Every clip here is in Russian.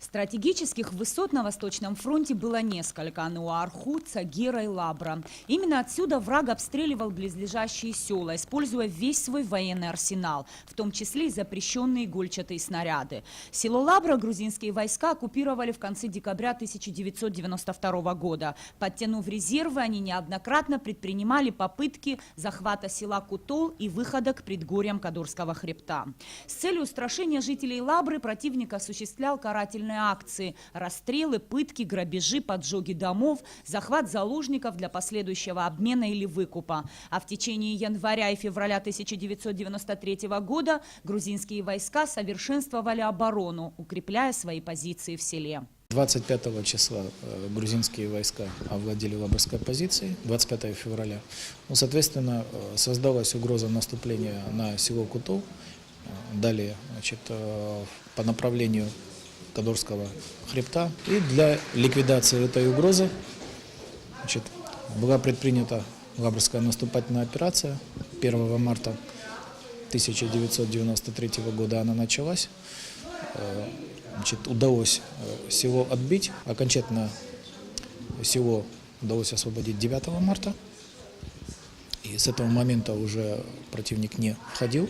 Стратегических высот на Восточном фронте было несколько – Нуарху, Цагира и Лабра. Именно отсюда враг обстреливал близлежащие села, используя весь свой военный арсенал, в том числе и запрещенные игольчатые снаряды. Село Лабра грузинские войска оккупировали в конце декабря 1992 года. Подтянув резервы, они неоднократно предпринимали попытки захвата села Кутол и выхода к предгорьям Кадорского хребта. С целью устрашения жителей Лабры противник осуществлял карательные акции – расстрелы, пытки, грабежи, поджоги домов, захват заложников для последующего обмена или выкупа. А в течение января и февраля 1993 года грузинские войска совершенствовали оборону, укрепляя свои позиции в селе. 25 числа грузинские войска овладели Лабрской позицией, 25 февраля. Соответственно, создалась угроза наступления на село Кутол. Далее, по направлению Кадорского хребта. И для ликвидации этой угрозы была предпринята Лабрская наступательная операция. 1 марта 1993 года она началась. Удалось село отбить. Окончательно село удалось освободить 9 марта. И с этого момента уже противник не входил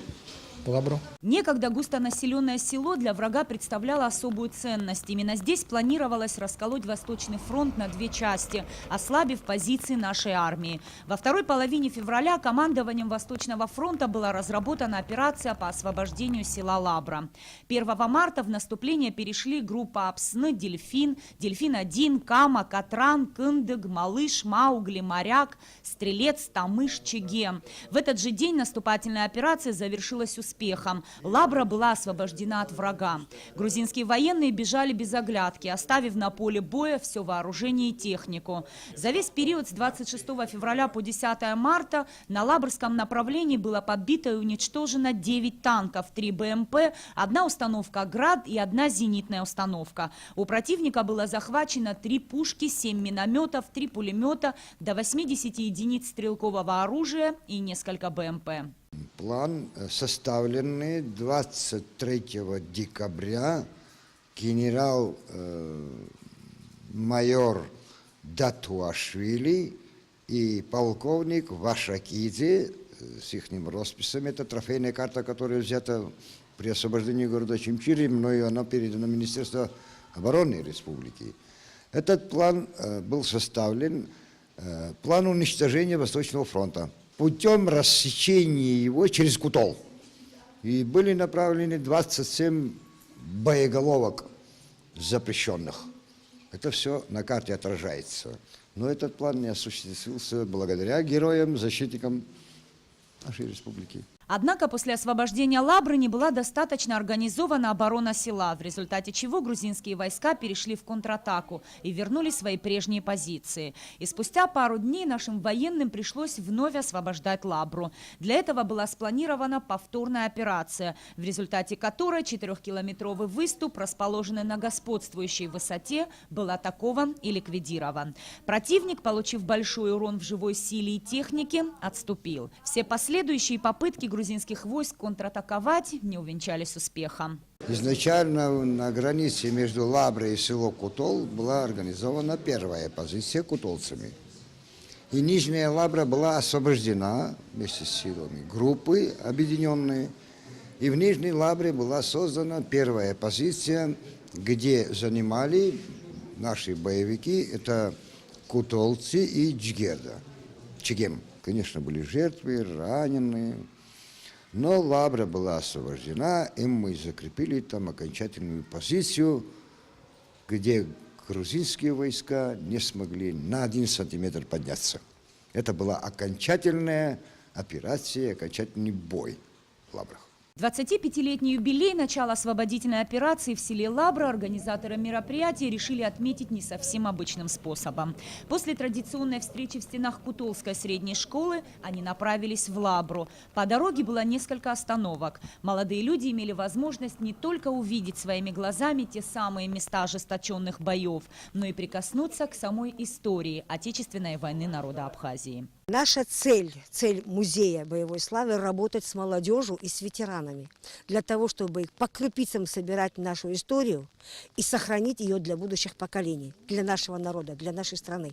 в Лабру. Некогда густонаселенное село для врага представляло особую ценность. Именно здесь планировалось расколоть Восточный фронт на две части, ослабив позиции нашей армии. Во второй половине февраля командованием Восточного фронта была разработана операция по освобождению села Лабра. 1 марта в наступление перешли группа Апсны, Дельфин, Дельфин-1, Кама, Катран, Кындык, Малыш, Маугли, Моряк, Стрелец, Тамыш, Чегем. В этот же день наступательная операция завершилась успехом. Лабра была освобождена от врага. Грузинские военные бежали без оглядки, оставив на поле боя все вооружение и технику. За весь период с 26 февраля по 10 марта на Лабрском направлении было подбито и уничтожено 9 танков, 3 БМП, 1 установка «Град» и 1 зенитная установка. У противника было захвачено 3 пушки, 7 минометов, 3 пулемета, до 80 единиц стрелкового оружия и несколько БМП. План, составленный 23 декабря, генерал-майор Датуашвили и полковник Вашакидзе с их росписями. Это трофейная карта, которая взята при освобождении города Чимчири, мною она передана Министерству обороны республики. Этот план был составлен, план уничтожения Восточного фронта, путем рассечения его через Кутол. И были направлены 27 боеголовок запрещенных. Это все на карте отражается. Но этот план не осуществился благодаря героям, защитникам нашей республики. Однако после освобождения Лабры не была достаточно организована оборона села, в результате чего грузинские войска перешли в контратаку и вернули свои прежние позиции. И спустя пару дней нашим военным пришлось вновь освобождать Лабру. Для этого была спланирована повторная операция, в результате которой 4-километровый выступ, расположенный на господствующей высоте, был атакован и ликвидирован. Противник, получив большой урон в живой силе и технике, отступил. Все последующие попытки грузинских войск контратаковать не увенчались успехом. Изначально на границе между Лаброй и селом Кутол была организована первая позиция кутолцами. И Нижняя Лабра была освобождена вместе с силами группы объединенные. И в Нижней Лабре была создана первая позиция, где занимали наши боевики, это кутолцы и Чегем. Конечно, были жертвы, раненые. Но Лабра была освобождена, и мы закрепили там окончательную позицию, где грузинские войска не смогли на 1 сантиметр подняться. Это была окончательная операция, окончательный бой в Лабрах. 25-летний юбилей начала освободительной операции в селе Лабра организаторы мероприятия решили отметить не совсем обычным способом. После традиционной встречи в стенах Кутолской средней школы они направились в Лабру. По дороге было несколько остановок. Молодые люди имели возможность не только увидеть своими глазами те самые места ожесточенных боев, но и прикоснуться к самой истории Отечественной войны народа Абхазии. Наша цель музея боевой славы – работать с молодежью и с ветеранами. ветеранами, для того, чтобы по крупицам собирать нашу историю и сохранить ее для будущих поколений, для нашего народа, для нашей страны.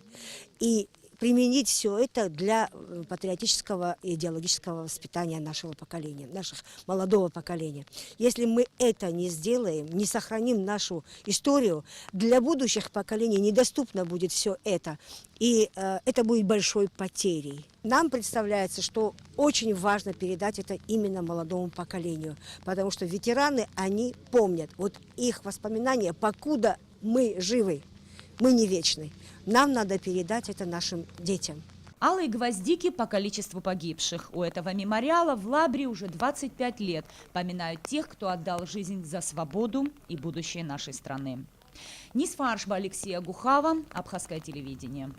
И применить все это для патриотического и идеологического воспитания нашего поколения, наших молодого поколения. Если мы это не сделаем, не сохраним нашу историю, для будущих поколений недоступно будет все это. И это будет большой потерей. Нам представляется, что очень важно передать это именно молодому поколению, потому что ветераны, они помнят, вот их воспоминания, покуда мы живы, мы не вечны. Нам надо передать это нашим детям. Алые гвоздики по количеству погибших. У этого мемориала в Лабре уже 25 лет поминают тех, кто отдал жизнь за свободу и будущее нашей страны. Нисфа Аршба, Алексея Гухава, Абхазское телевидение.